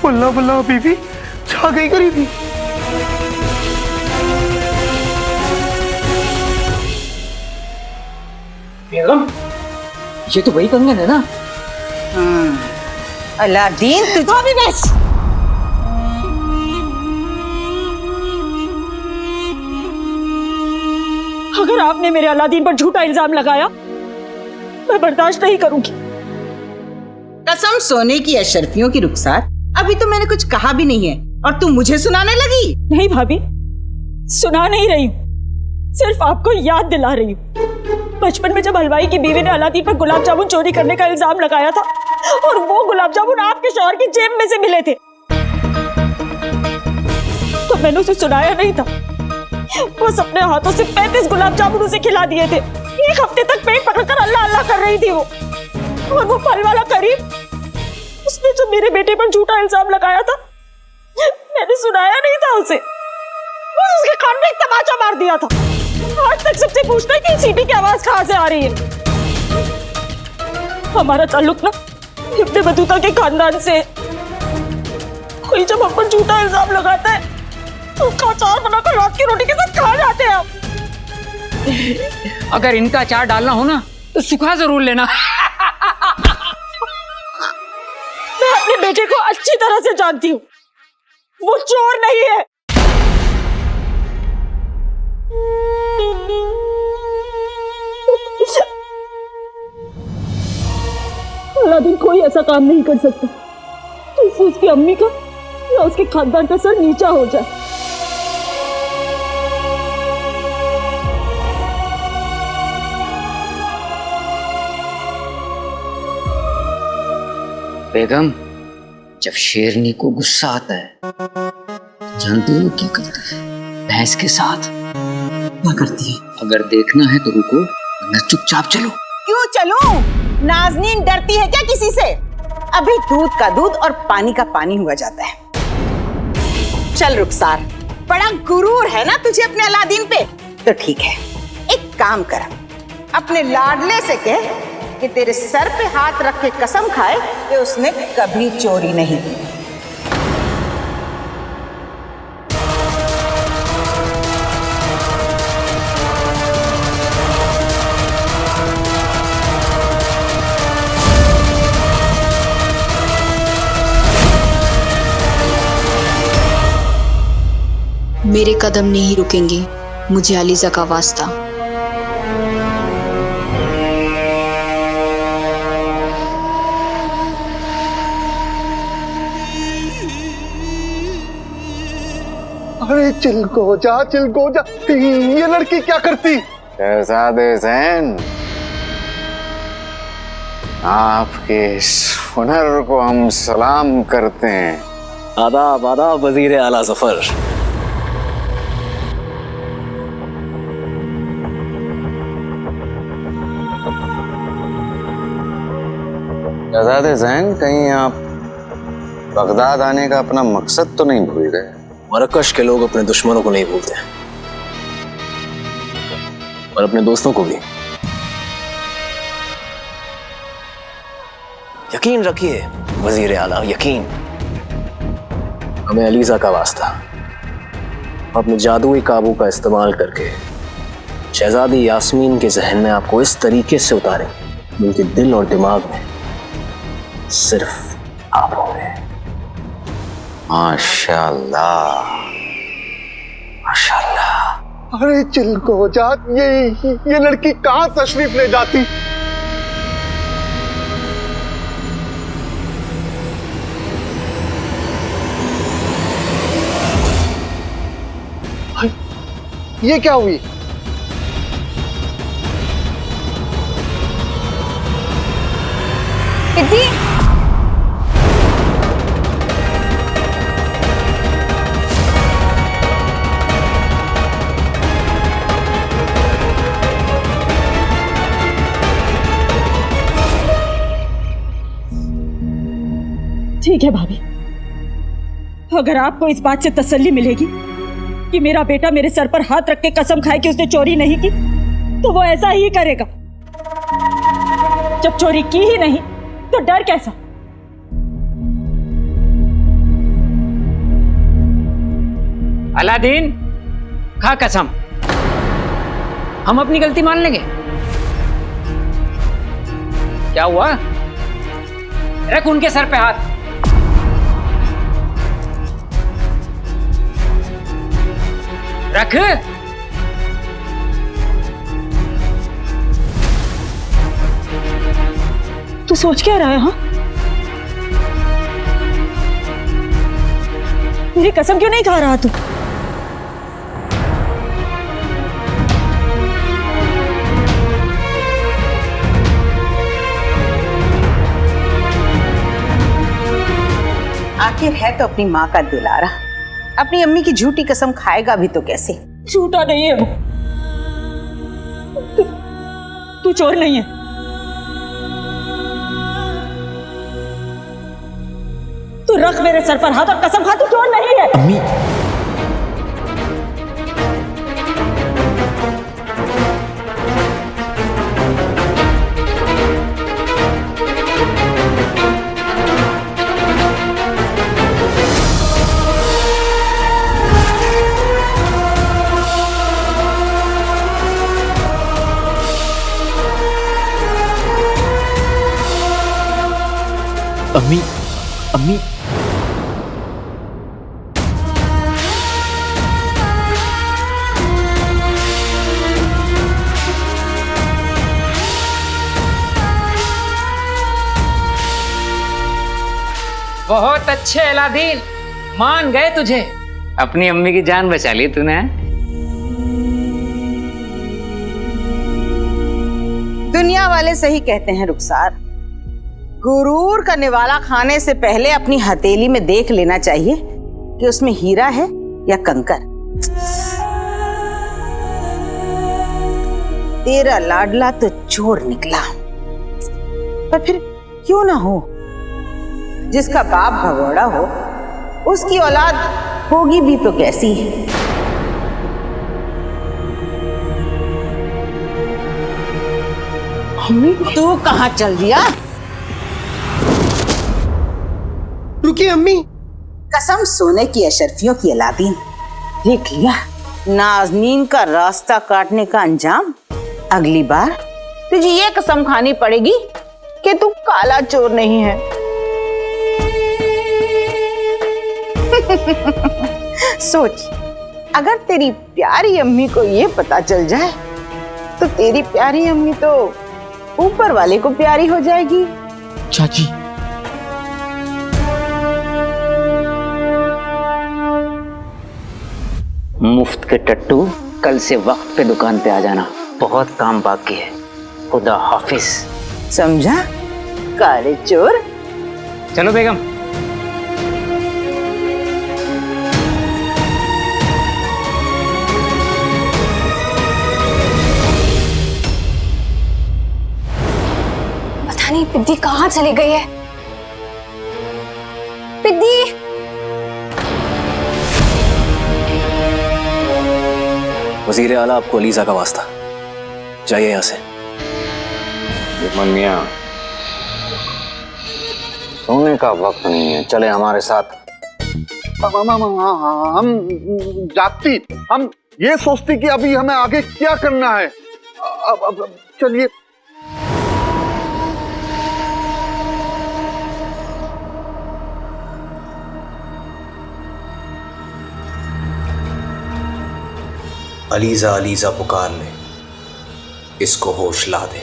बल्ला बल्ला बीवी छा गई करी थी। बेगम, ये तो वही कंगन है ना? अलादीन तुझे भी बस। अगर आपने मेरे अलादीन पर झूठा इल्जाम लगाया, मैं बर्दाश्त नहीं करूंगी। कसम सोने की अशरफियों की रुखसार, अभी तो मैंने कुछ कहा भी नहीं है और तू मुझे सुनाने लगी। नहीं भाभी, सुना नहीं रही हूँ, सिर्फ आपको याद दिला रही हूँ। बचपन में जब हलवाई की बीवी ने अलादीन पर गुलाब जामुन चोरी करने का इल्जाम लगाया था और वो गुलाब जामुन आपके शौहर की जेब में से मिले थे, तो मैंने उसे सुनाया नहीं था। बस अपने हाथों से 35 गुलाब जामुन उसे खिला दिए थे। 1 हफ्ते तक पेट पकड़कर अल्लाह अल्लाह कर रही थी वो। और वो फल वाला करीम, उसने जो मेरे बेटे पर झूठा इल्जाम लगाया था, मैंने सुनाया नहीं था उसे। बस उसके कान में एक तमाचा मार दिया था। आज तक सबसे पूछता है कि सीटी की आवाज कहां से आ रही है। हमारा ताल्लुक ना इब्ने बतूता के खानदान से। कोई जब हम पर झूठा इल्जाम लगाता है तो उसका अचार बनाकर रात की रोटी के साथ खा जाते हैं हम। अगर इनका अचार डालना हो ना तो सुखा जरूर लेना। मैं अपने बेटे को अच्छी तरह से जानती हूँ, वो चोर नहीं है। अलादीन कोई ऐसा काम नहीं कर सकता जिससे उसकी अम्मी का या उसके खानदान का सर नीचा हो जाए। बेगम, जब शेरनी को गुस्सा आता है, जानती हो क्या करती है? भैंस के साथ क्या करती है? अगर देखना है तो रुको, वरना चुपचाप चलो। क्यों चलूं? नाज़नीन डरती है क्या किसी से? अभी दूध का दूध और पानी का पानी हुआ जाता है। चल रुखसार, बड़ा गुरूर है ना तुझे अपने अलादीन पे? तो ठीक है, एक काम कर, अपने लाडले से कह कि तेरे सर पे हाथ रख के कसम खाए कि उसने कभी चोरी नहीं की। मेरे कदम नहीं रुकेंगे, मुझे अलीजा का वास्ता। अरे चिलको जा, ये लड़की क्या करती? शहजादे ज़ैन, आपके इस हुनर को हम सलाम करते हैं। आदाब आदाब वजीर आला ज़फर। शहजादे ज़ैन, कहीं आप बगदाद आने का अपना मकसद तो नहीं भूल गए? मरकश के लोग अपने दुश्मनों को नहीं भूलते, और अपने दोस्तों को भी। यकीन रखिए वजीर आला, यकीन। हमें अलीजा का वास्ता, अपने जादुई काबू का इस्तेमाल करके शहजादी यास्मीन के जहन में आपको इस तरीके से उतारें, उनके दिल और दिमाग में सिर्फ आप होंगे। माशाअल्लाह, माशाअल्लाह। अरे चिलको जा, ये लड़की कहाँ तशरीफ ले जाती? ये क्या हुई? ठीक है भाभी, अगर आपको इस बात से तसल्ली मिलेगी कि मेरा बेटा मेरे सर पर हाथ रख के कसम खाए कि उसने चोरी नहीं की, तो वो ऐसा ही करेगा। जब चोरी की ही नहीं तो डर कैसा? अलादीन, खा कसम, हम अपनी गलती मान लेंगे। क्या हुआ? रख उनके सर पे हाथ। रख। तू सोच क्या रहा है? हाँ, मेरी कसम क्यों नहीं खा रहा तू? आखिर है तो अपनी माँ का दुलारा, अपनी अम्मी की झूठी कसम खाएगा भी तो कैसे? झूठा नहीं है वो। तू चोर नहीं है। तू रख मेरे सर पर हाथ और कसम खा, तू चोर नहीं है। अम्मी, अम्मी, अम्मी, बहुत अच्छे अलादीन, मान गए तुझे। अपनी अम्मी की जान बचा ली तूने। दुनिया वाले सही कहते हैं रुखसार, गुरूर का निवाला खाने से पहले अपनी हथेली में देख लेना चाहिए कि उसमें हीरा है या कंकर। तेरा लाडला तो चोर निकला, पर फिर क्यों ना हो, जिसका बाप भगोड़ा हो उसकी औलाद होगी भी तो कैसी। तू कहाँ चल दिया? रुकिए अम्मी। कसम सोने की अशरफियों की अलादीन, देख लिया नाज़नीन का रास्ता काटने का अंजाम। अगली बार तुझे ये कसम खानी पड़ेगी कि तू काला चोर नहीं है। सोच, अगर तेरी प्यारी अम्मी को ये पता चल जाए तो तेरी प्यारी अम्मी तो ऊपर वाले को प्यारी हो जाएगी। चाची, मुफ्त के टट्टू, कल से वक्त पे दुकान पे आ जाना, बहुत काम बाकी है। खुदा हाफिज। समझा काले चोर? चलो बेगम। पता नहीं पिद्दी कहाँ चली गई है। पिद्दी, वजीर आला, आपको अलीजा का वास्ता, जाइए यहाँ से। मनिया, सोने का वक्त नहीं है, चले हमारे साथ। हम जाती, हम ये सोचती कि अभी हमें आगे क्या करना है। अब चलिए। अलीजा अलीजा पुकार ले, इसको होश ला दे।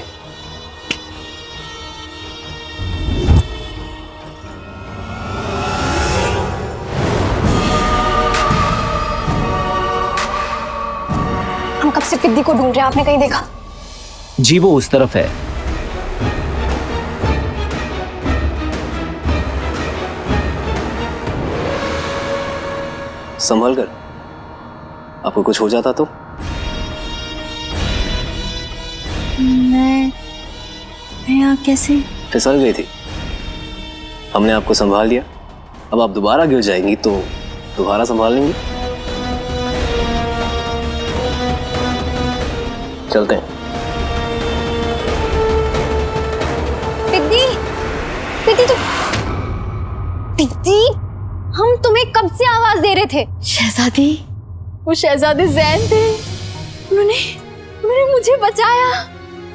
हम कब से पिद्दी को ढूंढ रहे हैं, आपने कहीं देखा? जी, वो उस तरफ है। संभल कर, आपको कुछ हो जाता तो? मैं यहाँ कैसे? फिसल गई थी, हमने आपको संभाल लिया। अब आप दोबारा गिर जाएंगी तो दोबारा संभाल लेंगे। चलते हैं। पिद्दी, पिद्दी तो पिद्दी, हम तुम्हें कब से आवाज दे रहे थे। शहजादी, वो शहजादे जैन थे, उन्होंने मुझे बचाया।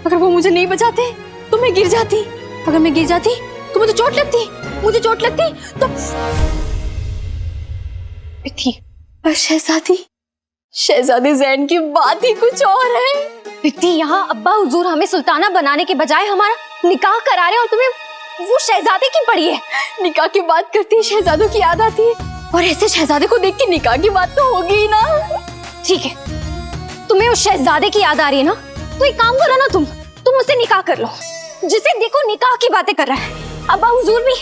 अगर वो मुझे नहीं बचाते तो मैं गिर जाती, अगर मैं गिर जाती तो मुझे चोट लगती तो शहजादे जैन की बात ही कुछ और है। बिट्टी, यहाँ अब्बा हुजूर हमें सुल्ताना बनाने के बजाय हमारा निकाह करा रहे और तुम्हें वो शहजादे की पड़ी है। निकाह की बात करती है शहजादों की याद आती है, और ऐसे शहजादे को देख के निकाह की बात तो होगी ही ना। ठीक है, तुम्हें उस शहजादे की याद आ रही है ना, तो एक काम करो ना, तुम मुझसे निकाह कर लो। जिसे देखो निकाह की बातें कर रहा है, अब्बा हुजूर भी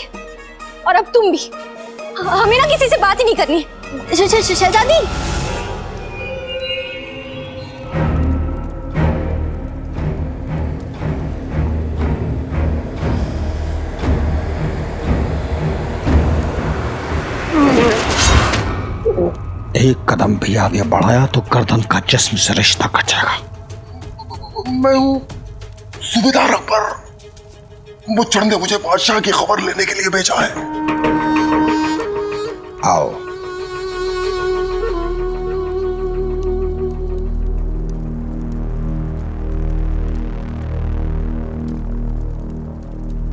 और अब तुम भी। हमें ना किसी से बात ही नहीं करनी। शहजादी, एक कदम भी आगे बढ़ाया तो गर्दन का जिस्म से रिश्ता कट जाएगा। मैं हूँ सूबेदार अकबर, मुझे बादशाह की खबर लेने के लिए भेजा है। आओ।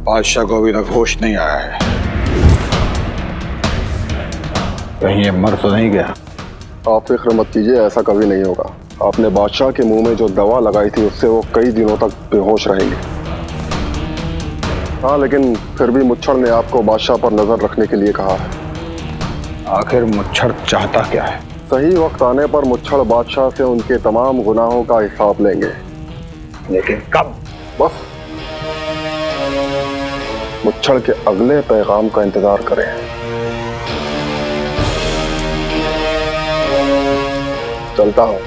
बादशाह को अभी तक होश नहीं आया है, कहीं ये मर तो नहीं गया? आप फिक्र मत कीजिए, ऐसा कभी नहीं होगा। आपने बादशाह के मुंह में जो दवा लगाई थी उससे वो कई दिनों तक बेहोश रहेंगे। हाँ, लेकिन फिर भी मुच्छर ने आपको बादशाह पर नजर रखने के लिए कहा है। आखिर मुच्छर चाहता क्या है? सही वक्त आने पर मुच्छर बादशाह से उनके तमाम गुनाहों का हिसाब लेंगे। लेकिन कब? बस मुच्छर के अगले पैगाम का इंतजार करें। चलता हूं।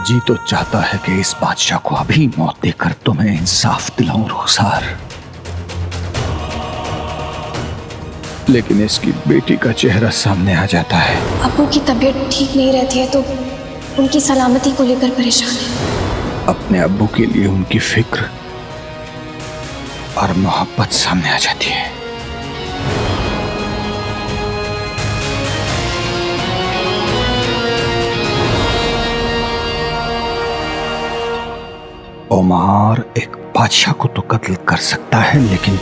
जी तो चाहता है कि इस बादशाह को अभी मौत देकर तुम्हें इंसाफ दिलाऊं रुखसार, लेकिन इसकी बेटी का चेहरा सामने आ जाता है। अब्बू की तबीयत ठीक नहीं रहती है तो उनकी सलामती को लेकर परेशान है। अपने अब्बू के लिए उनकी फिक्र और मोहब्बत सामने आ जाती है। ओमार एक बादशाह को तो कत्ल कर सकता है, लेकिन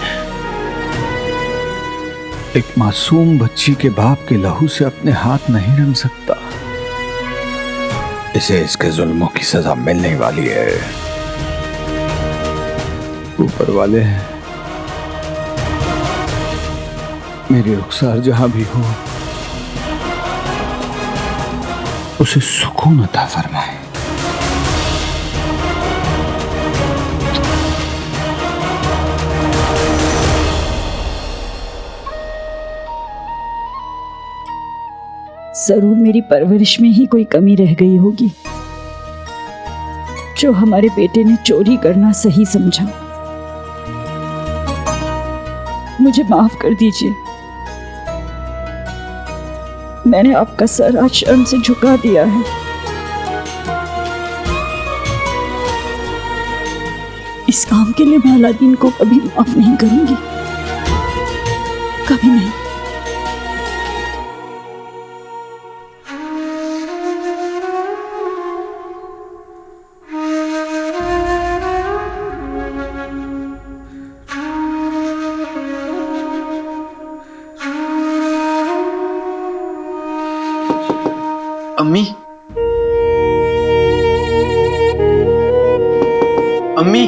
एक मासूम बच्ची के बाप के लहू से अपने हाथ नहीं रंग सकता। इसे इसके जुल्मों की सजा मिलने वाली है। ऊपर वाले मेरी रुखसार जहां भी हो उसे सुकून अता फरमाए। जरूर मेरी परवरिश में ही कोई कमी रह गई होगी जो हमारे बेटे ने चोरी करना सही समझा। मुझे माफ कर दीजिए, मैंने आपका सर आज शर्म से झुका दिया है। इस काम के लिए मैं अलादीन को कभी माफ नहीं करूंगी, कभी नहीं। अम्मी, अम्मी,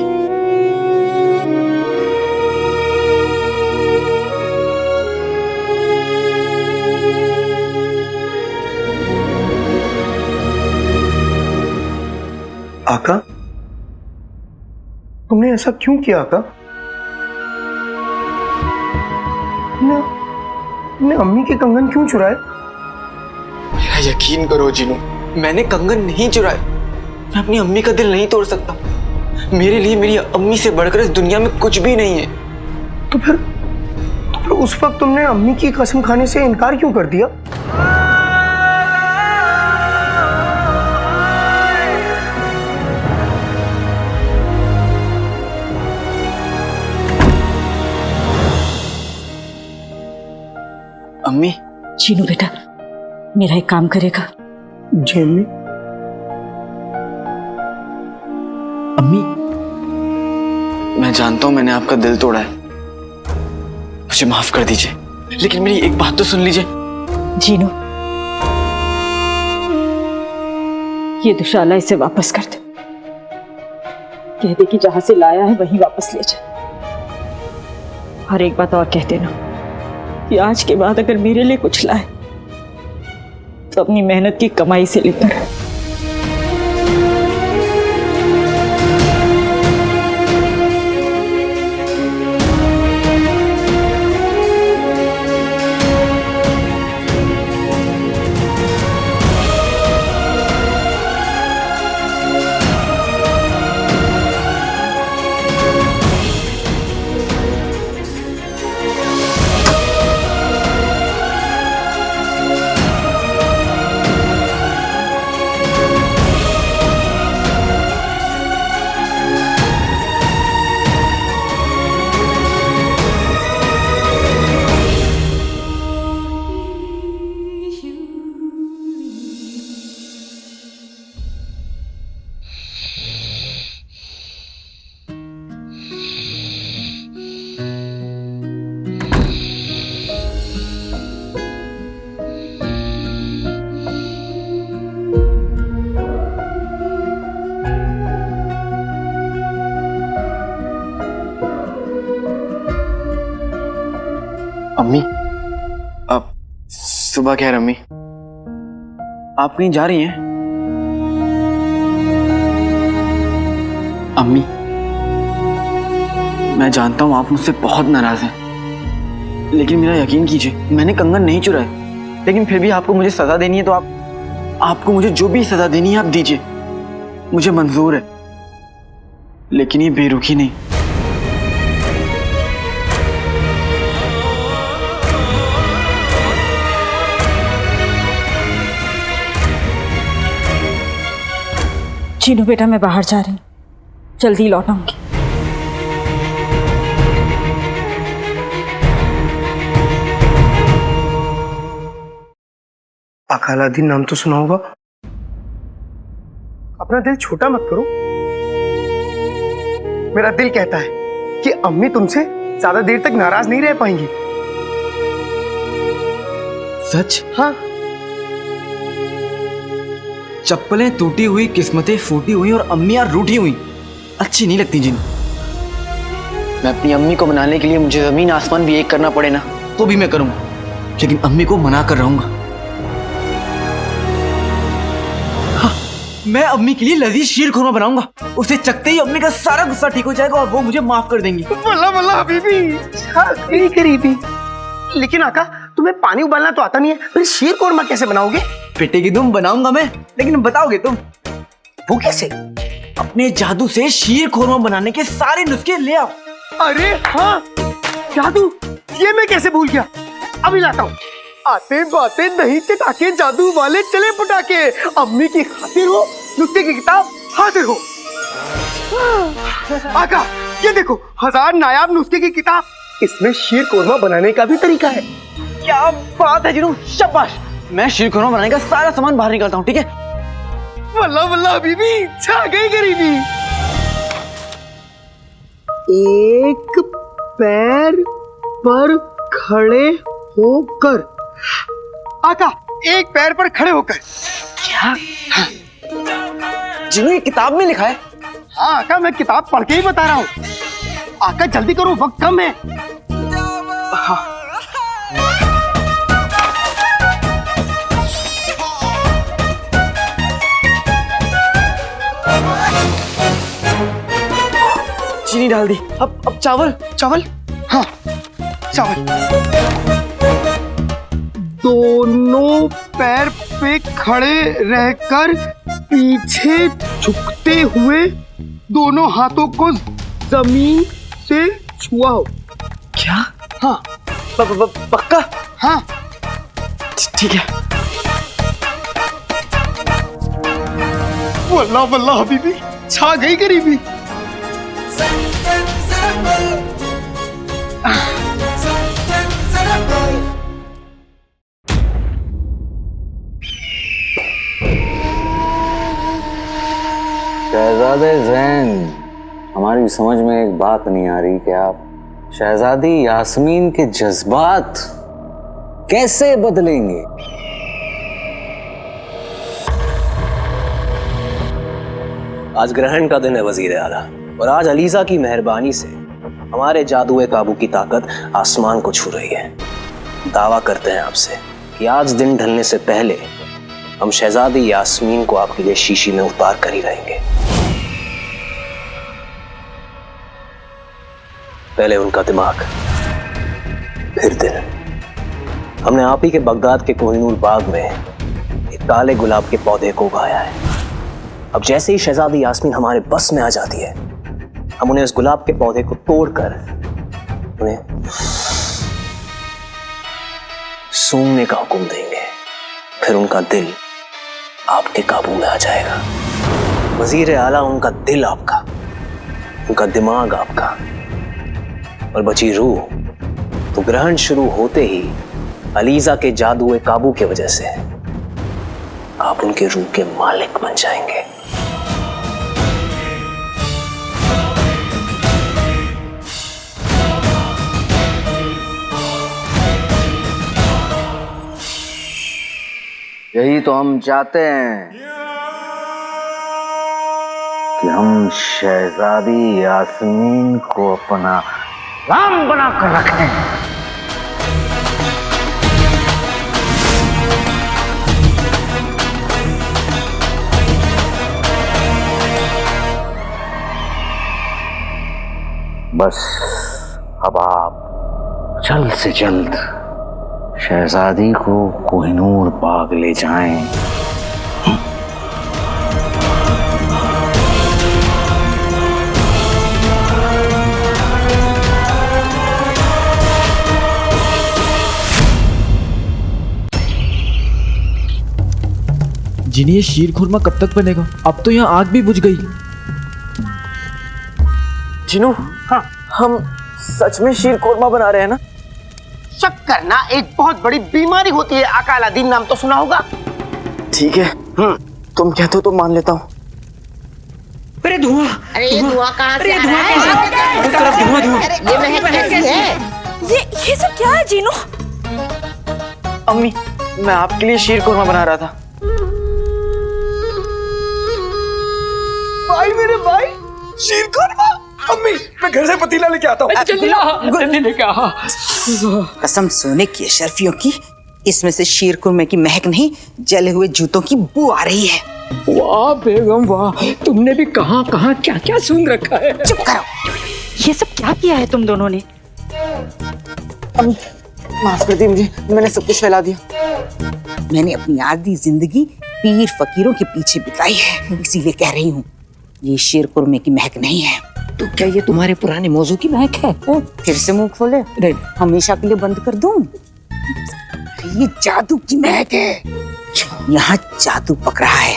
आका, तुमने ऐसा क्यों किया आका? तुमने अम्मी के कंगन क्यों चुराए? यकीन करो जीनू, मैंने कंगन नहीं चुराए। मैं अपनी अम्मी का दिल नहीं तोड़ सकता। मेरे लिए मेरी अम्मी से बढ़कर इस दुनिया में कुछ भी नहीं है। तो फिर उस वक्त तुमने अम्मी की कसम खाने से इनकार क्यों कर दिया? अम्मी। चीनू बेटा, मेरा एक काम करेगा? जी अम्मी। अम्मी, मैं जानता हूं मैंने आपका दिल तोड़ा है, मुझे माफ कर दीजिए, लेकिन मेरी एक बात तो सुन लीजिए। जीनू, ये दुशाला इसे वापस कर दे। कह दे कि जहां से लाया है वहीं वापस ले जा। और एक बात और कह देना कि आज के बाद अगर मेरे लिए कुछ लाए तो अपनी मेहनत की कमाई से लेकर अम्मी, अब सुबह खैर। अम्मी, आप कहीं जा रही हैं? अम्मी, मैं जानता हूं आप मुझसे बहुत नाराज हैं, लेकिन मेरा यकीन कीजिए, मैंने कंगन नहीं चुराए। लेकिन फिर भी आपको मुझे सजा देनी है तो आपको मुझे जो भी सजा देनी है आप दीजिए, मुझे मंजूर है, लेकिन ये बेरुखी नहीं। चीनू बेटा, मैं बाहर जा रही हूँ, जल्दी लौट आऊंगी। आका अलादीन नाम तो सुना होगा। अपना दिल छोटा मत करो। मेरा दिल कहता है कि अम्मी तुमसे ज्यादा देर तक नाराज नहीं रह पाएंगी। सच? हाँ। चप्पलें टूटी हुई, किस्मतें फूटी हुई और अम्मियां रूठी हुई अच्छी नहीं लगती जिन। मैं अपनी अम्मी को मनाने के लिए मुझे जमीन आसमान भी एक करना पड़े ना तो भी मैं करूंगा, लेकिन अम्मी को मना कर रहूंगा। हाँ, मैं अम्मी के लिए लजीज शीर खुरमा बनाऊंगा, उसे चखते ही अम्मी का सारा गुस्सा ठीक हो जाएगा और वो मुझे माफ कर देंगी। वल्ला वल्ला हबीबी, करीबी। लेकिन आका, तुम्हें पानी उबालना तो आता नहीं है, फिर शीर खुरमा कैसे बनाओगे? बेटे की दुम बनाऊंगा मैं, लेकिन बताओगे तुम? वो कैसे? अपने जादू से शीर खुरमा बनाने के सारे नुस्खे ले आओ। अरे हाँ, जादू, ये मैं कैसे भूल गया, अभी लाता हूँ। आते बातें नहीं चटाके, जादू वाले चले पटाके। अम्मी की खातिर हो, नुस्खे की किताब हाजिर हो। आका, ये देखो, 1000 नायाब नुस्खे की किताब। इसमें शीर खुरमा बनाने का भी तरीका है। क्या बात है जिनू, शाबाश। मैं शीर खुरमा बनाने का सारा सामान बाहर निकालता हूँ, ठीक है? वल्ला वल्ला हबीबी, छा गई गरीबी। एक पैर पर खड़े होकर। आका, एक पैर पर खड़े होकर। क्या? जिनू, ये किताब में लिखा है? हाँ आका, मैं किताब पढ़ के ही बता रहा हूँ। आका जल्दी करो, वक्त कम है। हाँ। चीनी डाल दी। अब चावल। चावल? हाँ, चावल। दोनों पैर पे खड़े रहकर पीछे झुकते हुए दोनों हाथों को जमीन से छुआओ। क्या? हाँ। पक्का? हाँ। ठीक है। वल्ला वल्ला हबीबी, छा गई गरीबी। शहजादे जैन, हमारी समझ में एक बात नहीं आ रही कि आप शहजादी यास्मीन के जज्बात कैसे बदलेंगे। आज ग्रहण का दिन है वजीर आला, और आज अलीजा की मेहरबानी से हमारे जादुए काबू की ताकत आसमान को छू रही है। दावा करते हैं आपसे कि आज दिन ढलने से पहले हम शहजादी यास्मीन को आपके लिए शीशी में उतार कर ही रहेंगे। पहले उनका दिमाग, फिर दिल। हमने आप ही के बगदाद के कोहिनूर बाग में एक काले गुलाब के पौधे को उगाया है। अब जैसे ही शहजादी यास्मीन हमारे बस में आ जाती है, हम उन्हें उस गुलाब के पौधे को तोड़कर उन्हें सूंघने का हुक्म देंगे। फिर उनका दिल आपके काबू में आ जाएगा। वजीर आला, उनका दिल आपका, उनका दिमाग आपका, और बची रूह तो ग्रहण शुरू होते ही अलीजा के जादुए काबू की वजह से आप उनके रूह के मालिक बन जाएंगे। यही तो हम चाहते हैं कि हम शहजादी यास्मीन को अपना गुलाम बनाकर रखें। बस अब आप जल्द से जल्द शहजादी को कोहिनूर बाग ले जाएं। जिन्हें ये शीर खुरमा कब तक बनेगा? अब तो यहाँ आग भी बुझ गई। जिनू, हाँ, हम सच में शीर खुरमा बना रहे हैं ना? शक करना एक बहुत बड़ी बीमारी होती है। अकाला दिन नाम तो सुना होगा। ठीक है, तुम कहते हो तो मान लेता हूँ। अरे धुआं! अरे धुआं कहाँ से आ रहा है? ये महक कैसी है? ये सब क्या है जीनू? अम्मी, मैं आपके लिए शीर खुरमा बना रहा था। भाई मेरे भाई, शीर खुरमा। अम्मी, मैं घर से पतीला लेके आता हूँ। जल्दी लेके आ। कसम सोने की शर्फियों की, इसमें से शीर खुरमे की महक नहीं, जले हुए जूतों की बू आ रही है। वाह बेगम वाह, तुमने भी कहाँ कहाँ क्या क्या सुन रखा है। चुप करो। ये सब क्या किया है तुम दोनों ने? अम्मी, माफ कर दी मुझे, मैंने सब कुछ फैला दिया। मैंने अपनी आधी जिंदगी पीर फकीरों के पीछे बिताई है, इसीलिए कह रही हूँ ये शीर खुरमे की महक नहीं है। तो क्या ये तुम्हारे पुराने मौजू की महक है? फिर से मुंह खोले, हमेशा के लिए बंद कर दूं? ये जादू की महक है। यहाँ जादू पक रहा है।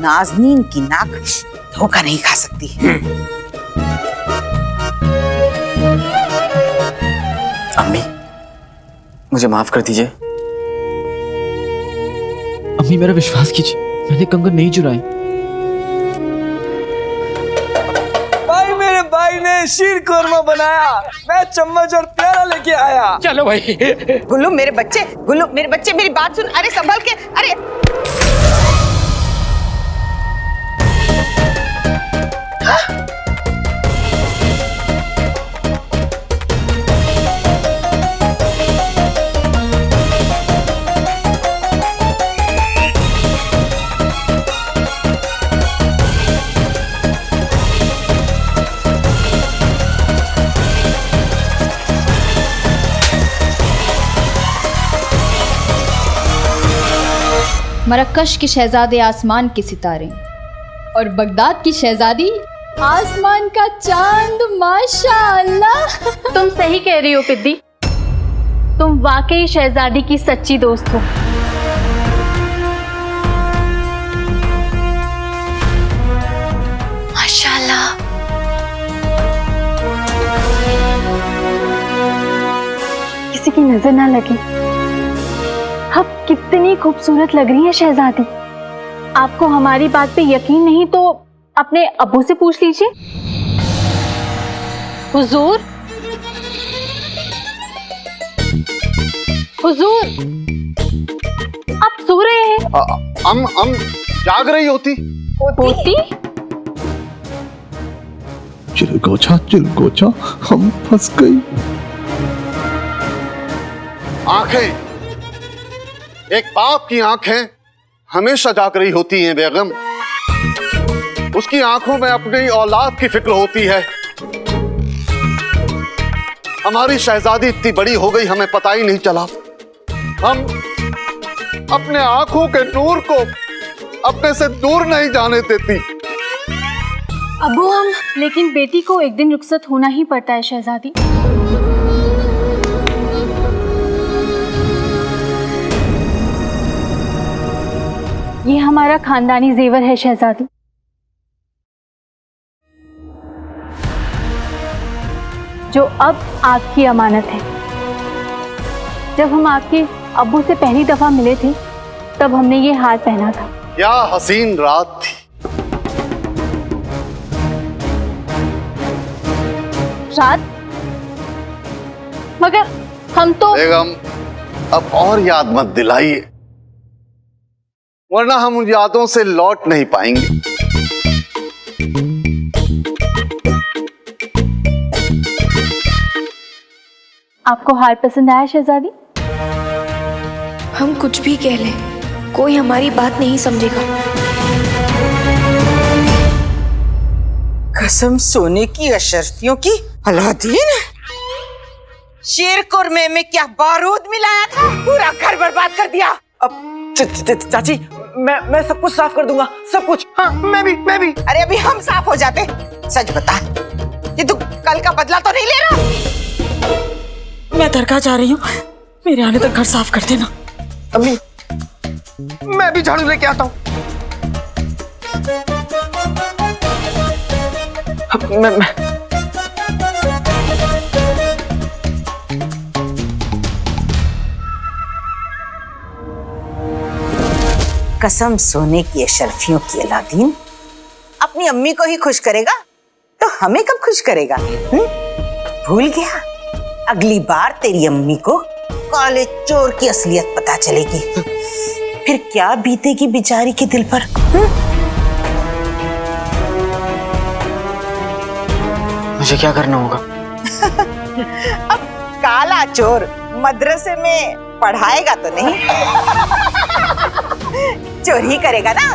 नाज़नीन की नाक धोखा नहीं खा सकती। अम्मी, मुझे माफ कर दीजिए। अम्मी, मेरा विश्वास कीजिए, मैंने कंगन नहीं चुराए। भाई ने शीर खुरमा बनाया, मैं चम्मच और प्याला लेके आया। चलो भाई। गुल्लू मेरे बच्चे, गुल्लू मेरे बच्चे, मेरी बात सुन। अरे संभल के, अरे मरकश के शहजादे आसमान के सितारे और बगदाद की शहजादी आसमान का चांद। माशाअल्लाह। तुम सही कह रही हो पिद्दी, तुम वाकई शहजादी की सच्ची दोस्त हो। माशाअल्लाह। किसी की नजर ना लगे, अब कितनी खूबसूरत लग रही है शहजादी। आपको हमारी बात पे यकीन नहीं तो अपने अब्बू से पूछ लीजिए। हुजूर, हुजूर, आप सो रहे हैं? हम जाग रही होती। चिलगोचा हम फंस गई। आंखें, एक बाप की आंखें हमेशा जाग रही होती हैं बेगम। उसकी आंखों में अपनी औलाद की फिक्र होती है। हमारी शहजादी इतनी बड़ी हो गई, हमें पता ही नहीं चला। हम अपने आंखों के नूर को अपने से दूर नहीं जाने देती। अब्बू, हम लेकिन बेटी को एक दिन रुखसत होना ही पड़ता है शहजादी। ये हमारा खानदानी जेवर है शहजादी। जो अब आपकी अमानत है। जब हम आपके अब्बू से पहली दफा मिले थे तब हमने ये हार पहना था। क्या हसीन रात थी। रात? मगर हम तो बेगम, अब और याद मत दिलाइए, वरना हम उन यादों से लौट नहीं पाएंगे। आपको हार पसंद आया शहजादी? हम कुछ भी कह लें, कोई हमारी बात नहीं समझेगा। कसम सोने की अशर्फियों की। अलादीन, शेर कुरमे में क्या बारूद मिलाया था, पूरा घर बर्बाद कर दिया। अब चाची, मैं सब कुछ साफ कर दूंगा, सब कुछ। हाँ, मैं भी। अरे अभी हम साफ हो जाते। सच बता, ये तू कल का बदला तो नहीं ले रहा? मैं दरगाह जा रही हूँ, मेरे आने तक घर साफ कर देना। अम्मी, मैं भी झाड़ू लेके आता हूँ। मैं कसम सोने की अशर्फियों की अलादीन, अपनी अम्मी को ही खुश करेगा तो हमें कब खुश करेगा? भूल गया, अगली बार तेरी अम्मी को काले चोर की असलियत पता चलेगी, फिर क्या बीतेगी बेचारी के दिल पर। मुझे क्या करना होगा? अब काला चोर मदरसे में पढ़ाएगा तो नहीं, चोरी करेगा ना।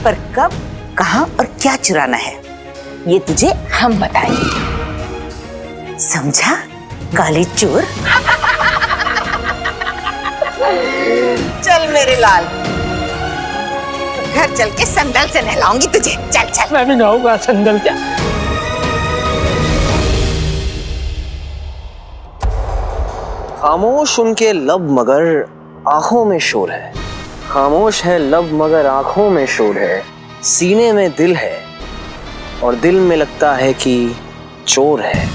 पर कब, कहां और क्या चुराना है ये तुझे हम बताएंगे, समझा काले चोर? चल मेरे लाल, घर चल के संदल से नहलाऊंगी तुझे। चल चल। मैं भी नहाऊंगा संदल से। खामोश उनके लब मगर आंखों में शोर है। खामोश है लब मगर आंखों में शोर है। सीने में दिल है और दिल में लगता है कि चोर है।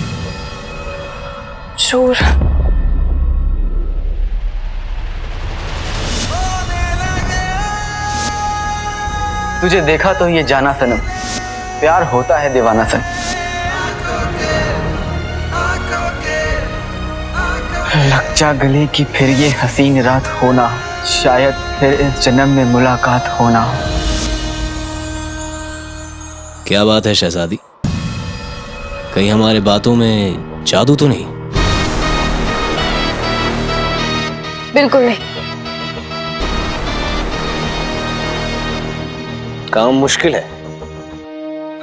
चोर? तुझे देखा तो ये जाना सनम, प्यार होता है दीवाना सन। लग जा गले की फिर ये हसीन रात होना, शायद फिर इस जन्म में मुलाकात होना। क्या बात है शहजादी, कहीं हमारे बातों में जादू तो नहीं? बिल्कुल नहीं। काम मुश्किल है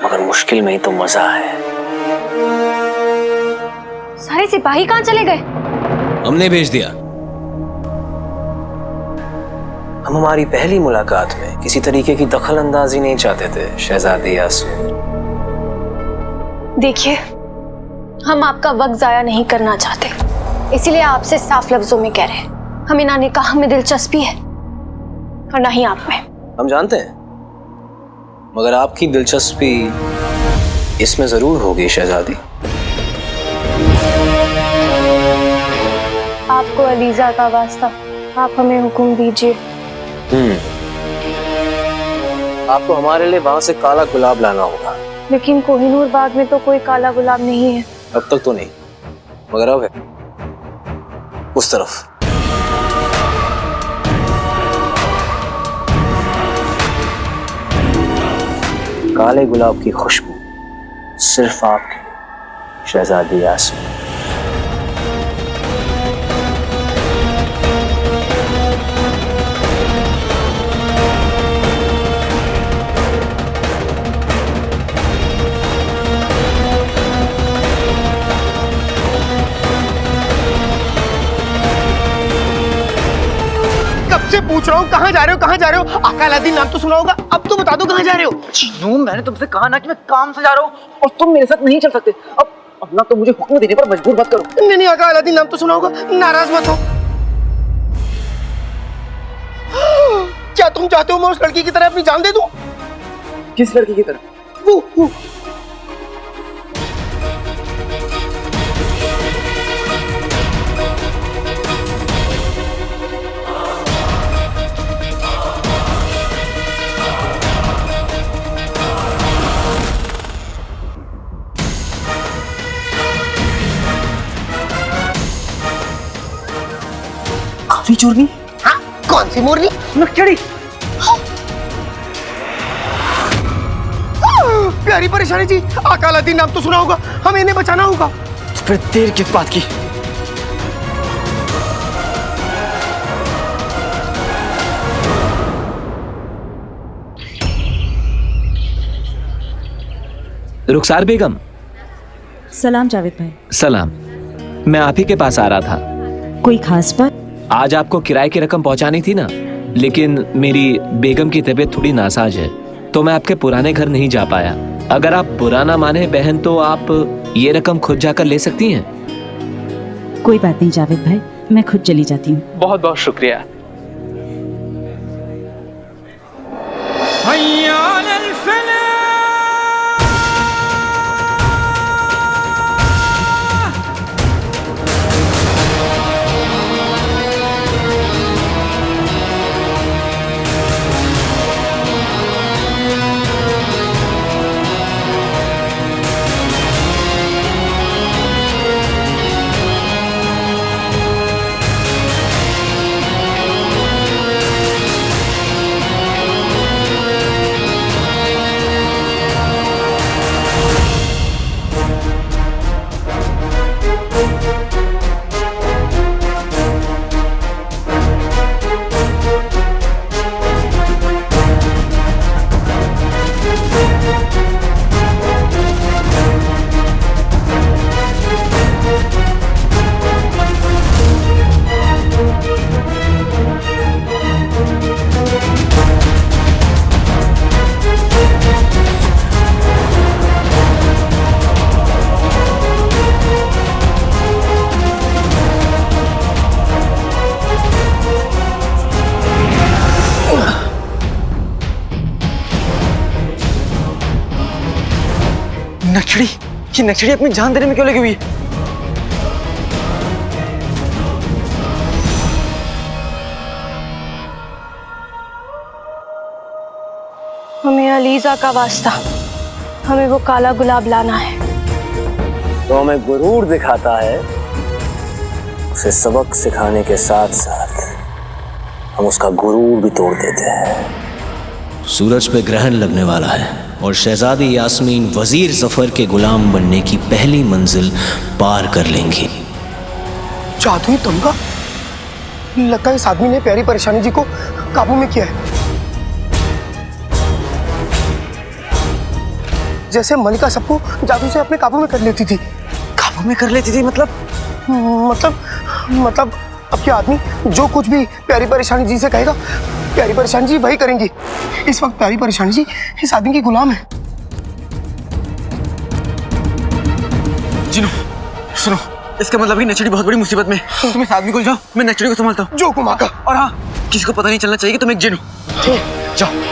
मगर मुश्किल में ही तो मजा है। सारे सिपाही कहाँ चले गए? हमने भेज दिया। हम हमारी पहली मुलाकात में किसी तरीके की दखल अंदाजी नहीं चाहते थे शहजादी यास्मीन। देखिए, हम आपका वक्त जाया नहीं करना चाहते, इसीलिए आपसे साफ लफ्जों में कह रहे हैं, हमें ना निकाह में दिलचस्पी है और ना ही आप में। हम जानते हैं, मगर आपकी दिलचस्पी इसमें जरूर होगी शहजादी। आपको अलीजा का वास्ता, आप हमें हुक्म दीजिए। आपको हमारे लिए वहां से काला गुलाब लाना होगा। लेकिन कोहिनूर बाग में तो कोई काला गुलाब नहीं है। अब तक तो नहीं, मगर अब है, उस तरफ। काले गुलाब की खुशबू सिर्फ आपकी शहजादी यास्मीन। से पूछ रहा हूँ कहाँ जा रहे हो, कहाँ जा रहे हो? आका अलादीन नाम तो सुना होगा, अब तो बता दो कहाँ जा रहे हो? चीनू, मैंने तुमसे कहा ना कि मैं काम से जा रहा हूँ और तुम मेरे साथ नहीं चल सकते। अब ना तो मुझे हुक्म देने पर मजबूर मत करो। नहीं नहीं, आका अलादीन नाम तो सुना होगा, नाराज मत हो। क्या तुम चाहते हो मैं उस लड़की की तरह अपनी जान दे दूं? किस लड़की की तरह? वो चोरनी? हाँ, कौन सी मोरनी? नक्चड़ी। प्यारी परेशानी जी, आका अलादीन नाम तो सुना होगा, हमें इन्हें बचाना होगा। तो फिर देर किस बात की? रुखसार बेगम। सलाम जावेद भाई। सलाम। मैं आप ही के पास आ रहा था। कोई खास बात? आज आपको किराए की रकम पहुंचानी थी ना, लेकिन मेरी बेगम की तबीयत थोड़ी नासाज है, तो मैं आपके पुराने घर नहीं जा पाया। अगर आप बुरा ना माने बहन, तो आप ये रकम खुद जाकर ले सकती हैं। कोई बात नहीं जावेद भाई, मैं खुद चली जाती हूँ। बहुत बहुत शुक्रिया। नक्चड़ी, ये नक्चड़ी अपनी जान देने में क्यों लगी हुई है? हमें अलीजा का वास्ता, हमें वो काला गुलाब लाना है। तो हमें गुरूर दिखाता है, उसे सबक सिखाने के साथ साथ हम उसका गुरूर भी तोड़ देते हैं। सूरज पे ग्रहण लगने वाला है और शहजादी यास्मीन वजीर जफर के गुलाम बनने की पहली मंजिल पार कर लेंगी। जादुई तमगा? लगता है इस आदमी ने प्यारी परेशानी जी को काबू में किया है। जैसे मलिका सबको जादू से अपने काबू में कर लेती थी। काबू में कर लेती थी मतलब? मतलब अब क्या आदमी जो कुछ भी प्यारी परेशानी जी से कहेगा, प्यारी परेशानी जी वही करेंगी। इस वक्त प्यारी परेशानी जी इस आदमी की गुलाम है। जिनो, सुनो, इसका मतलब कि नक्चड़ी बहुत बड़ी मुसीबत में। तुम इस आदमी को जाओ, मैं नक्चड़ी को संभालता हूँ। जो कुमाका। और हाँ, किसी को पता नहीं चलना चाहिए कि तुम एक जिन हो। ठीक है, जाओ।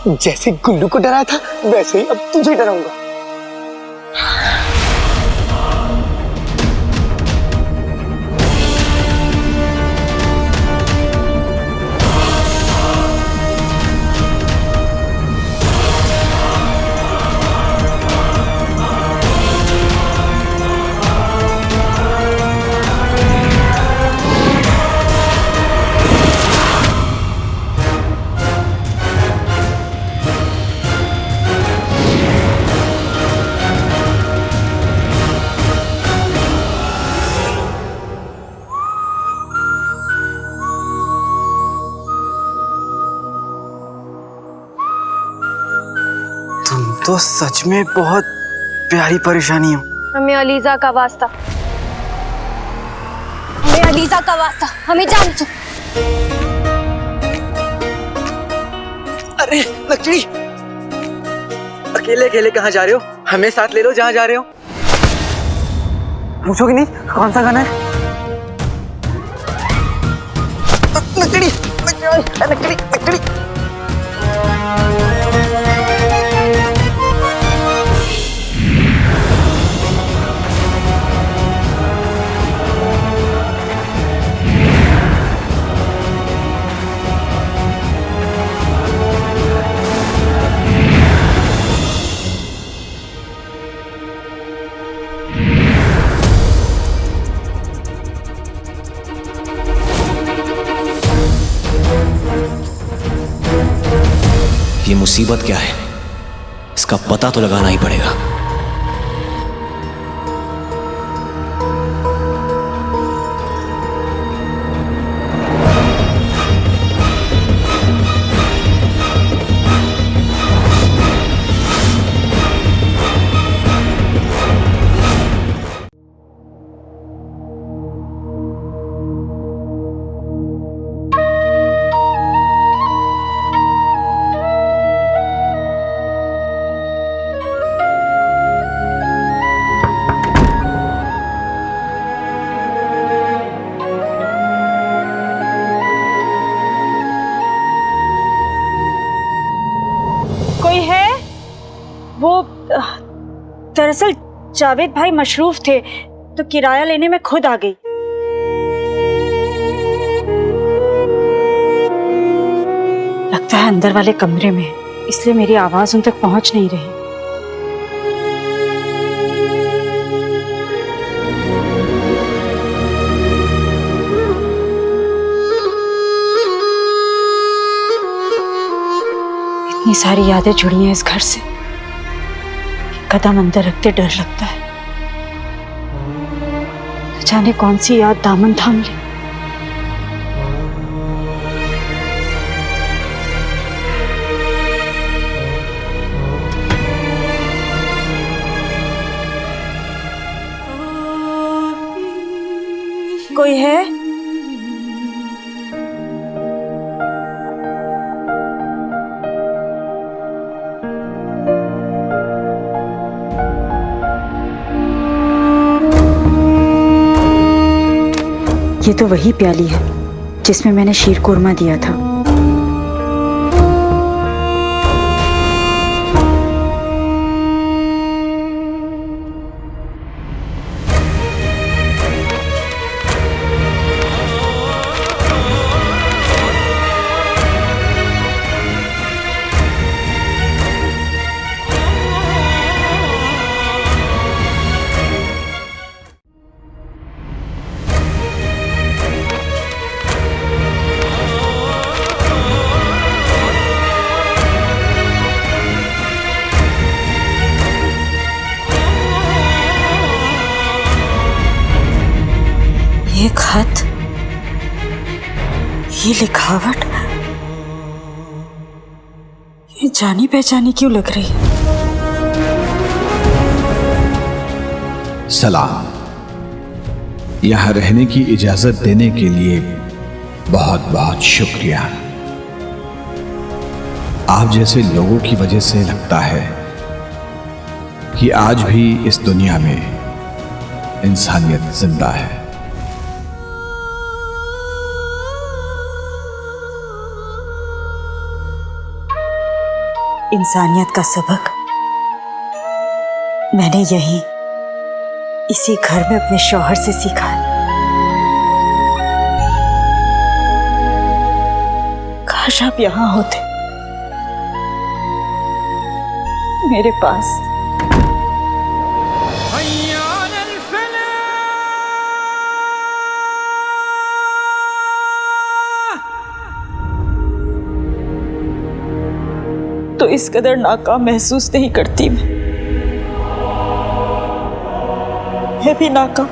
जैसे गुल्लू को डराया था वैसे ही अब तुझे डराऊंगा। तो सच में बहुत प्यारी परेशानी हो। हमें अलीजा का वास्ता, हमें अलीजा का वास्ता, हमें जान दो। अरे लक्ष्मी, अकेले अकेले कहाँ जा रहे हो? हमें साथ ले लो जहाँ जा रहे हो। पूछोगे नहीं कौन सा गाना है? लक्ष्मी, लक्ष्मी, लक्ष्मी। ये मुसीबत क्या है, इसका पता तो लगाना ही पड़ेगा। दरअसल जावेद भाई मशरूफ थे तो किराया लेने में खुद आ गई। लगता है अंदर वाले कमरे में, इसलिए मेरी आवाज उन तक पहुंच नहीं रही। इतनी सारी यादें जुड़ी हैं इस घर से, कदम अंदर रखते डर लगता है, जाने कौन सी याद दामन थाम ले। कोई है? ये तो वही प्याली है जिसमें मैंने शीर कोरमा दिया था। ये खत, ये लिखावट, ये जानी पहचानी क्यों लग रही है? सलाम। यहाँ रहने की इजाजत देने के लिए बहुत बहुत शुक्रिया। आप जैसे लोगों की वजह से लगता है कि आज भी इस दुनिया में इंसानियत जिंदा है। इंसानियत का सबक मैंने यही इसी घर में अपने शौहर से सीखा है। काश आप यहां होते मेरे पास। तो इस कदर नाकाम महसूस नहीं करती मैं भी नाकाम,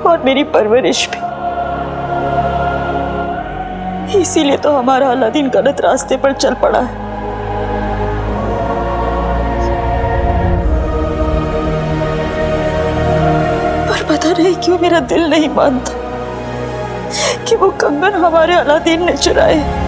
और मेरी परवरिश भी। इसीलिए तो हमारा अलादीन गलत रास्ते पर चल पड़ा है। पर पता नहीं क्यों मेरा दिल नहीं मानता कि वो कंगन हमारे अलादीन ने चुराए।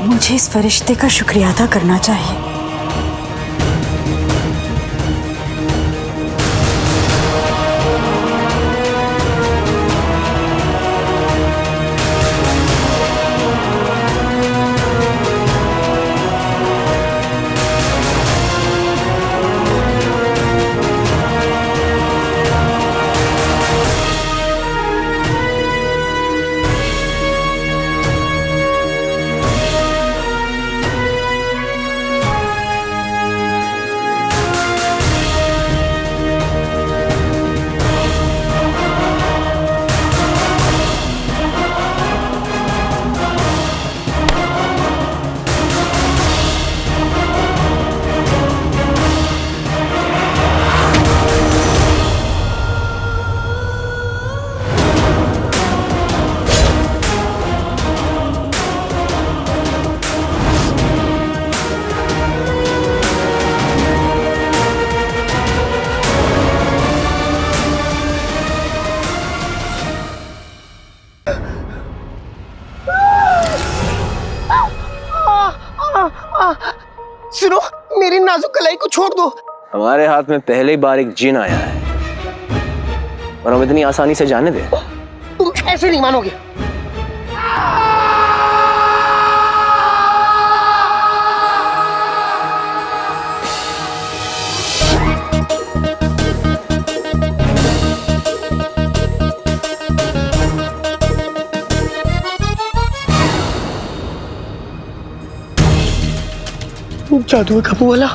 मुझे इस फरिश्ते का शुक्रिया अदा करना चाहिए। सुनो, मेरी नाजुक कलाई को छोड़ दो। हमारे हाथ में पहली बार एक जिन आया है और हम इतनी आसानी से जाने दे? तुम ऐसे नहीं मानोगे। जादू का वाला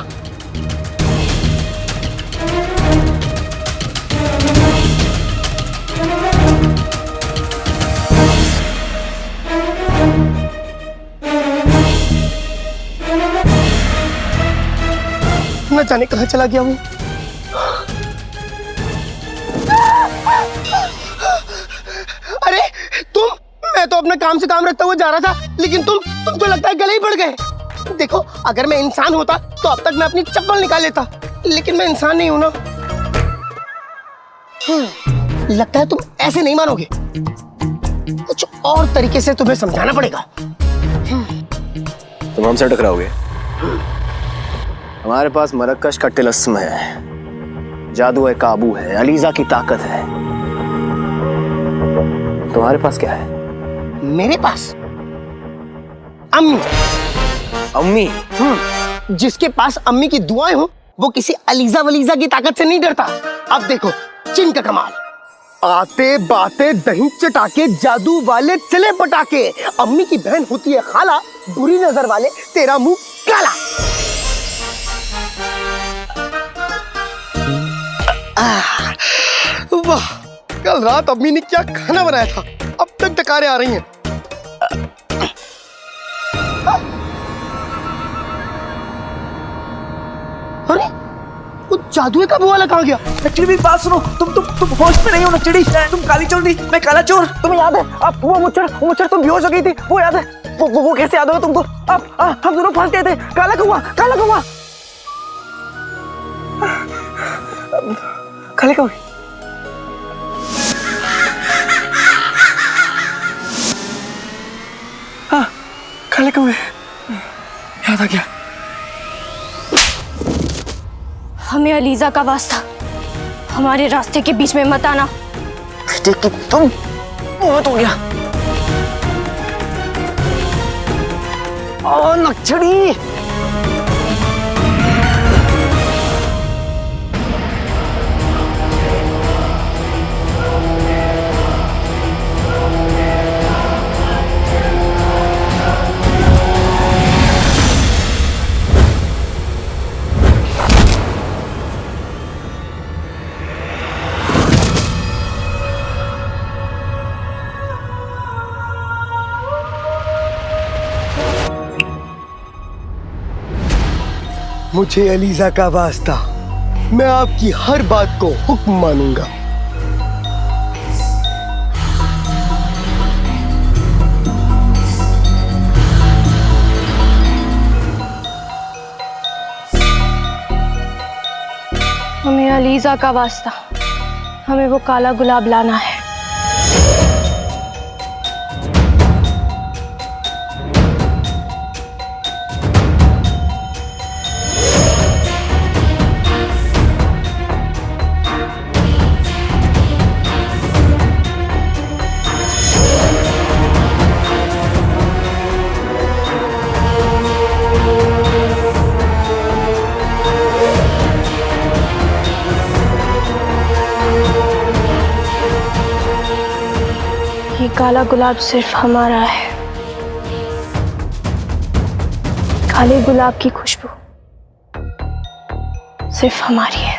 न जाने कहां चला गया वो। अरे तुम, मैं तो अपने काम से काम रखता हुआ जा रहा था, लेकिन तुमको लगता है गले ही पड़ गए। देखो, अगर मैं इंसान होता तो अब तक मैं अपनी चप्पल निकाल लेता, लेकिन मैं इंसान नहीं हूं ना। लगता है तुम ऐसे नहीं मानोगे, कुछ और तरीके से तुम्हें समझाना पड़ेगा। तुम हमसे टकराओगे? हमारे पास मरकश का तिलस्म है, जादू है, काबू है, अलीजा की ताकत है। तुम्हारे पास क्या है? मेरे पास अम्मी। अम्मी? जिसके पास अम्मी की दुआएं हो, वो किसी अलीजा वलीजा की ताकत से नहीं डरता। अब देखो जिन का कमाल। आते बाते दही चटाके, जादू वाले चले पटाके। अम्मी की बहन होती है खाला, बुरी नजर वाले तेरा मुंह काला। वाह, कल रात अम्मी ने क्या खाना बनाया था, अब तक डकारें आ रही हैं। अरे वो जादू का बुआ कहाँ गया? एक्चुअली मेरी बात सुनो, तुम होश में नहीं हो नचड़ी। तुम काली चोर नहीं, मैं काला चोर। तुम्हें याद है आप वो मुच्छर तुम बेहोश हो गई थी, वो याद है? वो कैसे याद होगा तुमको? आप हम दोनों फंस गए थे। काला कौवा काला कौवा। हाँ, काले कौवे। था क्या? हमें अलीजा का वास्ता, हमारे रास्ते के बीच में मत आना। बेटे की तुम बहुत हो गया। ओ नक्सड़ी! मुझे अलीजा का वास्ता, मैं आपकी हर बात को हुक्म मानूंगा। हमें अलीजा का वास्ता, हमें वो काला गुलाब लाना है। ये काला गुलाब सिर्फ हमारा है। काले गुलाब की खुशबू सिर्फ हमारी है।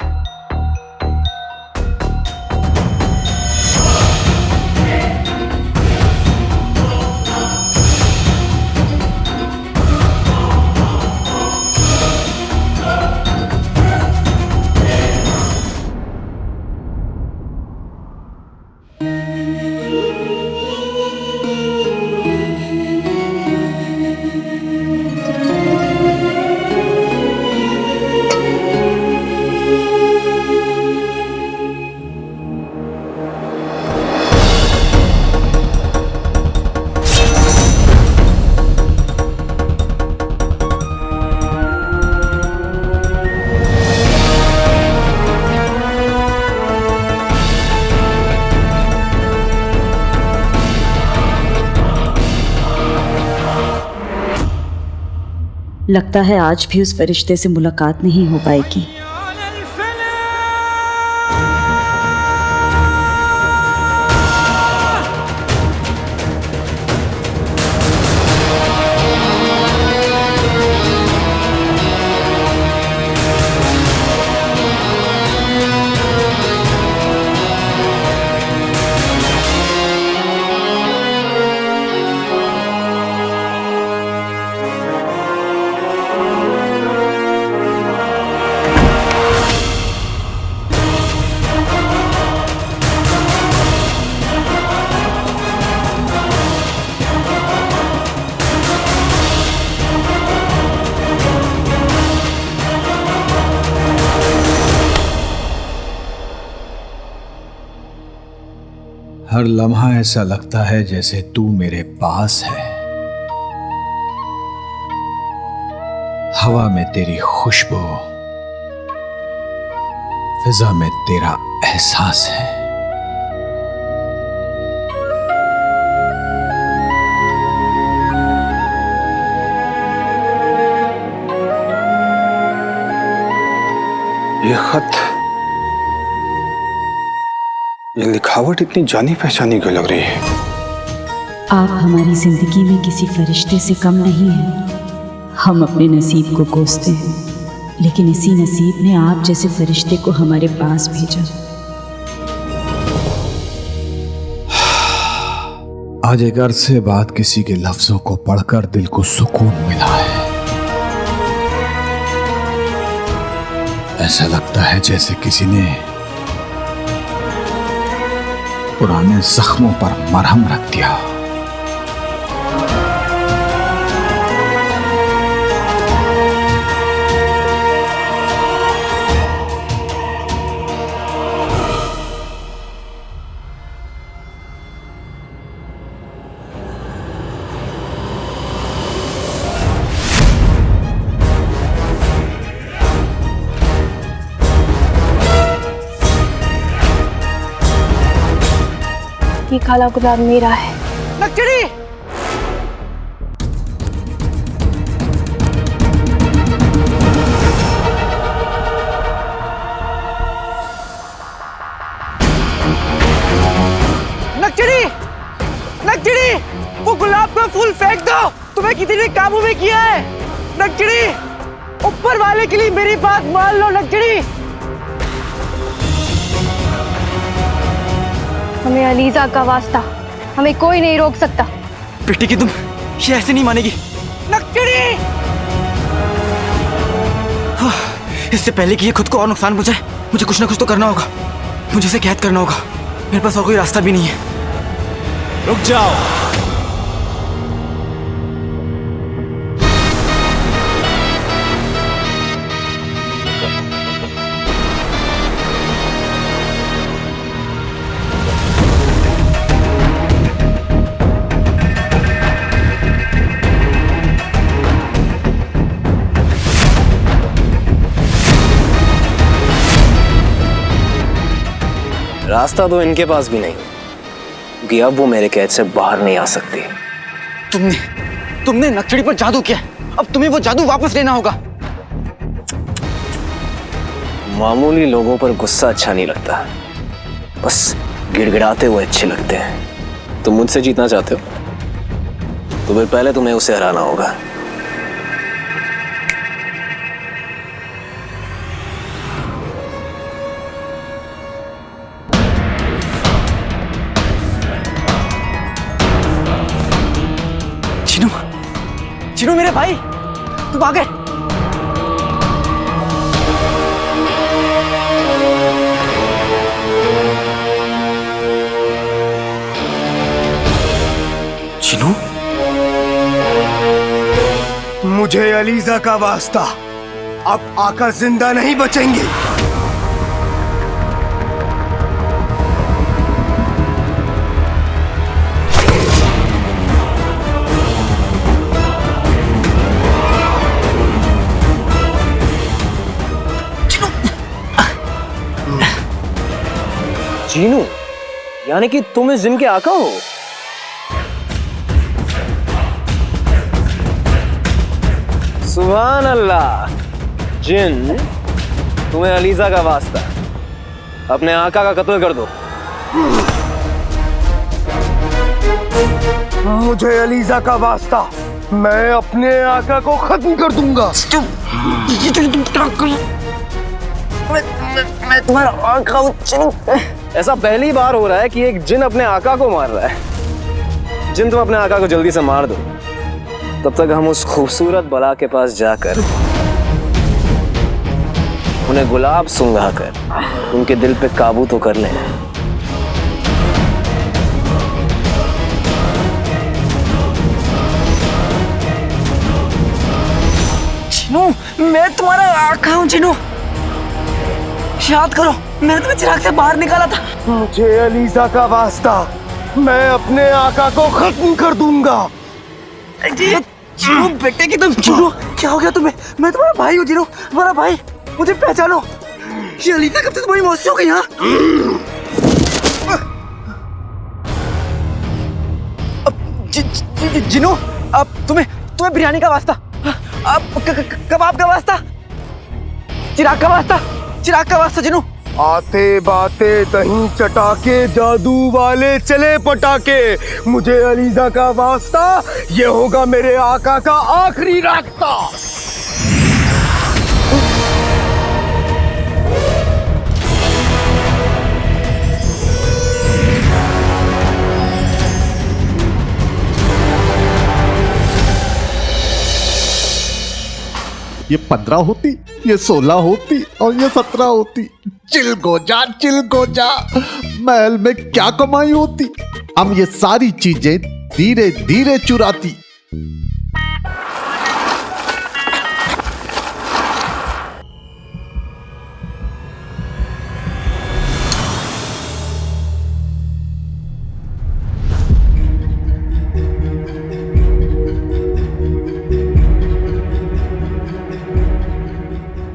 लगता है आज भी उस फरिश्ते से मुलाकात नहीं हो पाएगी। हर लम्हा ऐसा लगता है जैसे तू मेरे पास है। हवा में तेरी खुशबू, फिजा में तेरा एहसास है। ये खत, ये लिखावट इतनी जानी पहचानी क्यों लग रही है? आप हमारी जिंदगी में किसी फरिश्ते से कम नहीं हैं। हम अपने नसीब को कोसते हैं, लेकिन इसी नसीब ने आप जैसे फरिश्ते को हमारे पास भेजा। आज एक अरसे बाद किसी के लफ्जों को पढ़कर दिल को सुकून मिला है। ऐसा लगता है जैसे किसी ने पुराने जख्मों पर मरहम रख दिया। ये काला गुलाब मेरा है। नक्चड़ी! नक्चड़ी! नक्चड़ी! वो गुलाब का फूल फेंक दो। तुम्हें किसी ने काबू में किया है। नक्चड़ी! ऊपर वाले के लिए मेरी बात मान लो नक्चड़ी। हमें अलीजा का वास्ता, हमें कोई नहीं रोक सकता। बेटी की तुम ये ऐसे नहीं मानेगी। नक्चड़ी! इससे पहले कि ये खुद को और नुकसान पहुंचाए, मुझे कुछ ना कुछ तो करना होगा। मुझे इसे कैद करना होगा। मेरे पास और कोई रास्ता भी नहीं है। रुक जाओ। रास्ता तो इनके पास भी नहीं, क्योंकि अब वो मेरे कैद से बाहर नहीं आ सकती। तुमने नक्चड़ी पर जादू किया। अब तुम्हें वो जादू वापस लेना होगा। मामूली लोगों पर गुस्सा अच्छा नहीं लगता, बस गिड़गिड़ाते हुए अच्छे लगते हैं। तुम मुझसे जीतना चाहते हो तो फिर पहले तुम्हें उसे हराना होगा। चिनू मेरे भाई, तुम आ गए। चिनू, मुझे अलीजा का वास्ता, अब आका जिंदा नहीं बचेंगे। जीनू, यानी कि तुम इस जिन के आका हो? सुभान अल्लाह। जिन, तुम्हें अलीजा का वास्ता, अपने आका का कत्ल कर दो। मुझे अलीजा का वास्ता, मैं अपने आका को खत्म कर दूंगा। मैं तुम्हारा आका हूं। ऐसा पहली बार हो रहा है कि एक जिन अपने आका को मार रहा है। जिन, तुम अपने आका को जल्दी से मार दो, तब तक हम उस खूबसूरत बला के पास जाकर उन्हें गुलाब सुंघा कर उनके दिल पे काबू तो कर लें। चिनू, मैं तुम्हारा आका हूं। चिनू, याद करो, मैंने तुम्हें चिराग से बाहर निकाला था। मुझे अलीजा का वास्ता, मैं अपने आका को खत्म कर दूंगा। चिनू बेटे की तुम। चिनू, क्या हो गया तुम्हें? मैं तुम्हारा भाई हूँ। चिनू, तुम्हारा भाई, मुझे पहचानो। ये अलीजा कब से तुम्हारी मौसी हो गई? यहाँ जिनू, अब तुम्हें बिरयानी का वास्ता, अब कबाब का वास्ता, चिराग का वास्ता, चिराग का वास्ता। जिनू, आते बाते दही चटाके, जादू वाले चले पटाके। मुझे अलीजा का वास्ता, ये होगा मेरे आका का आखिरी रास्ता। ये 15 होती, ये 16 होती और ये 17 होती। चिल गोजा, महल में क्या कमाई होती। हम ये सारी चीजें धीरे धीरे चुराती।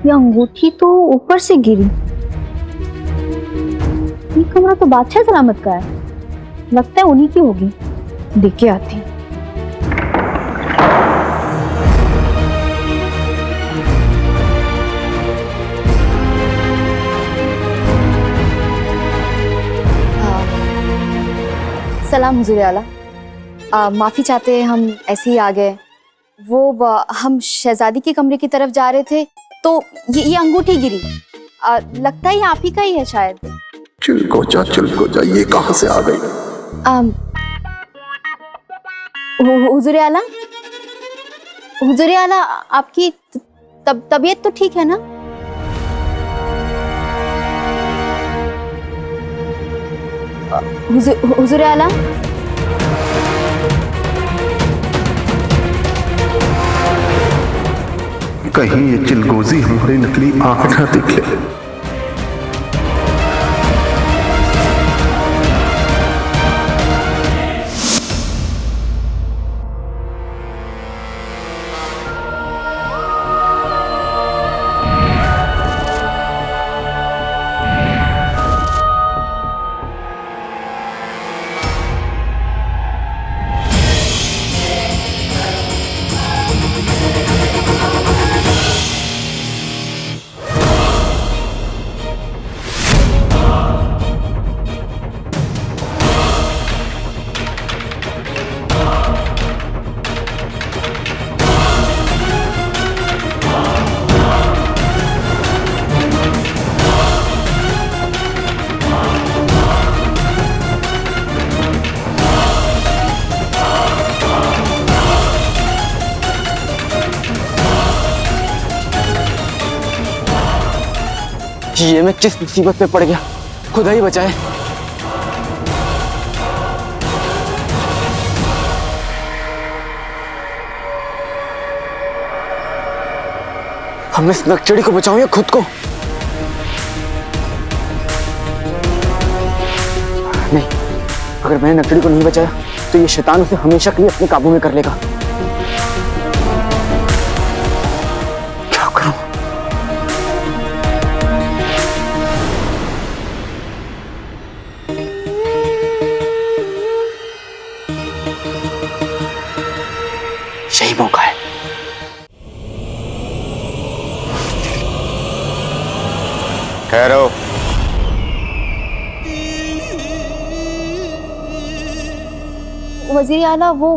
ये अंगूठी तो ऊपर से गिरी। ये कमरा तो बादशाह सलामत का है। लगता है उन्हीं की होगी, देख के आती। सलाम हुजूर आला, माफी चाहते हैं, हम ऐसे ही आ गए। वो हम शहजादी के कमरे की तरफ जा रहे थे तो ये अंगूठी गिरी। लगता है ये आप ही का ही है शायद। चिलको जा, ये कहाँ से आ गई? हुजूर आला, हुजूर आला, आपकी तबीयत तो ठीक है ना? हुजूर आला, कहीं ये चिलगोजी हमारी नकली आंख न दिखे। ये मैं किस मुसीबत में पड़ गया, खुदा ही बचाए। हम इस नकचड़ी को बचाऊं या खुद को? नहीं, अगर मैंने नकचड़ी को नहीं बचाया तो ये शैतान उसे हमेशा के लिए अपने काबू में कर लेगा। क्या करूं? यही मौका है। ठहरो। वजीर आला, वो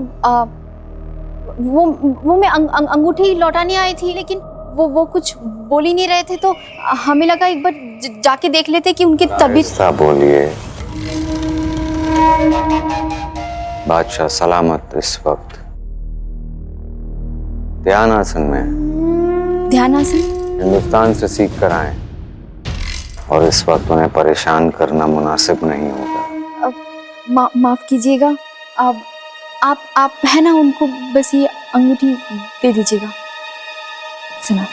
मैं अंगूठी लौटाने आई थी, लेकिन वो कुछ बोल ही नहीं रहे थे, तो हमें लगा एक बार जाके देख लेते कि उनकी तबीयत। ऐसा बोलिए। बादशाह सलामत इस वक्त ध्यान आसन में। ध्यान आसन? हिंदुस्तान से सीख कर आए और इस वक्त उन्हें परेशान करना मुनासिब नहीं होगा। माफ कीजिएगा, आप है ना, उनको बस ये अंगूठी दे दीजिएगा। सुना।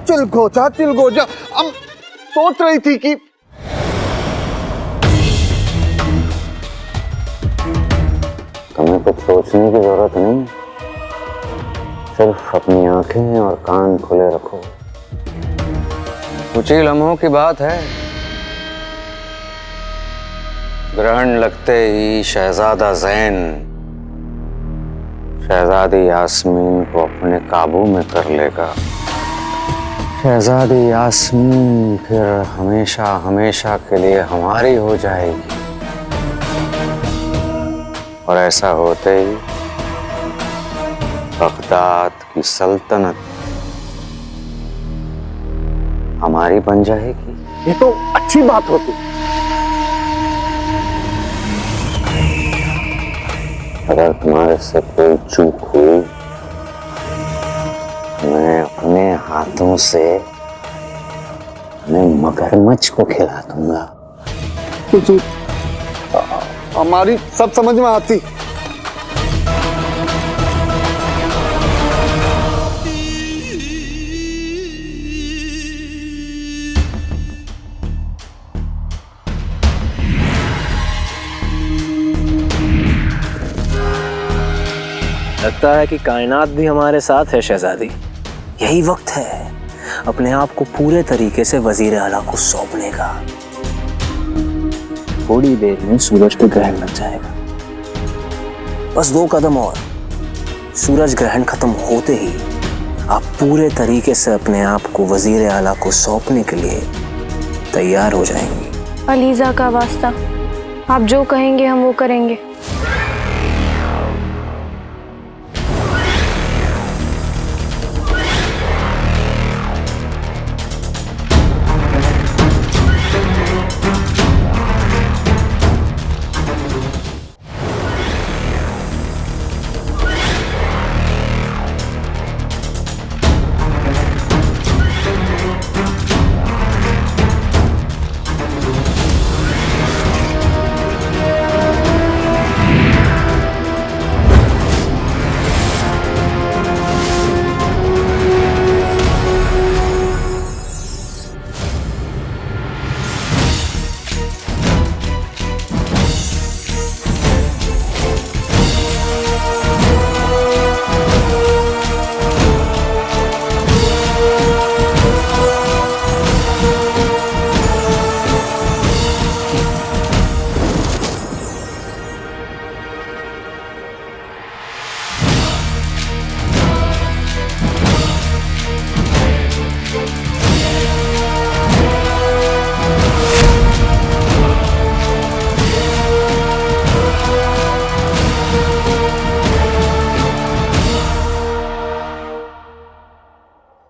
चिलगोजा, अब सोच रही थी कि तुम्हें कुछ सोचने की जरूरत नहीं, सिर्फ अपनी आंखें और कान खुले रखो। कुछ ही लम्हों की बात है, ग्रहण लगते ही शहजादा ज़ैन शहजादी यास्मीन को अपने काबू में कर लेगा। शहजादी यास्मीन फिर हमेशा हमेशा के लिए हमारी हो जाएगी, और ऐसा होते ही बगदाद की सल्तनत हमारी बन जाएगी। ये तो अच्छी बात होती। अगर तुम्हारे से कोई चूक हुई, मैं अपने हाथों से मगरमच्छ को खिला दूंगा। हमारी सब समझ में आती। लगता है कि कायनात भी हमारे साथ है शहजादी। यही वक्त है अपने आप को पूरे तरीके से वजीर आला को सौंपने का। थोड़ी देर में सूरज पे ग्रहण लग जाएगा, बस 2 कदम और। सूरज ग्रहण खत्म होते ही आप पूरे तरीके से अपने आप को वजीर आला को सौंपने के लिए तैयार हो जाएंगी। अलीजा का वास्ता, आप जो कहेंगे हम वो करेंगे।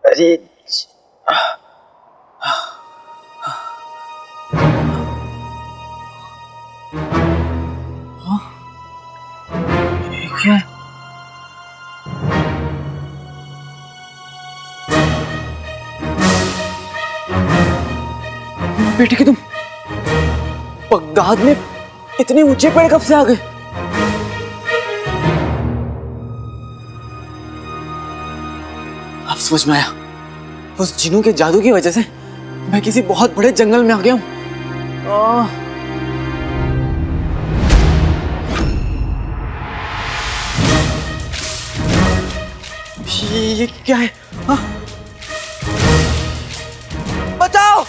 अरे क्या है? बेटी कि तुम बगदाद में इतने ऊंचे पेड़ कब से आ गए? अब समझ में आया, उस जिनों के जादू की वजह से मैं किसी बहुत बड़े जंगल में आ गया हूं। ये क्या है? हाँ? बचाओ!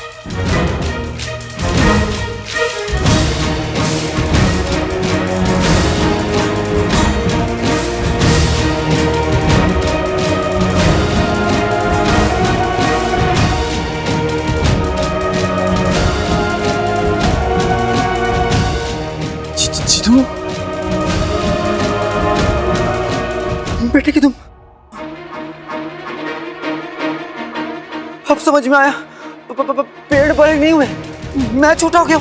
जितू, बेटे कि तुम, अब समझ में आया, पेड़ बड़े नहीं हुए, मैं छोटा हो गया।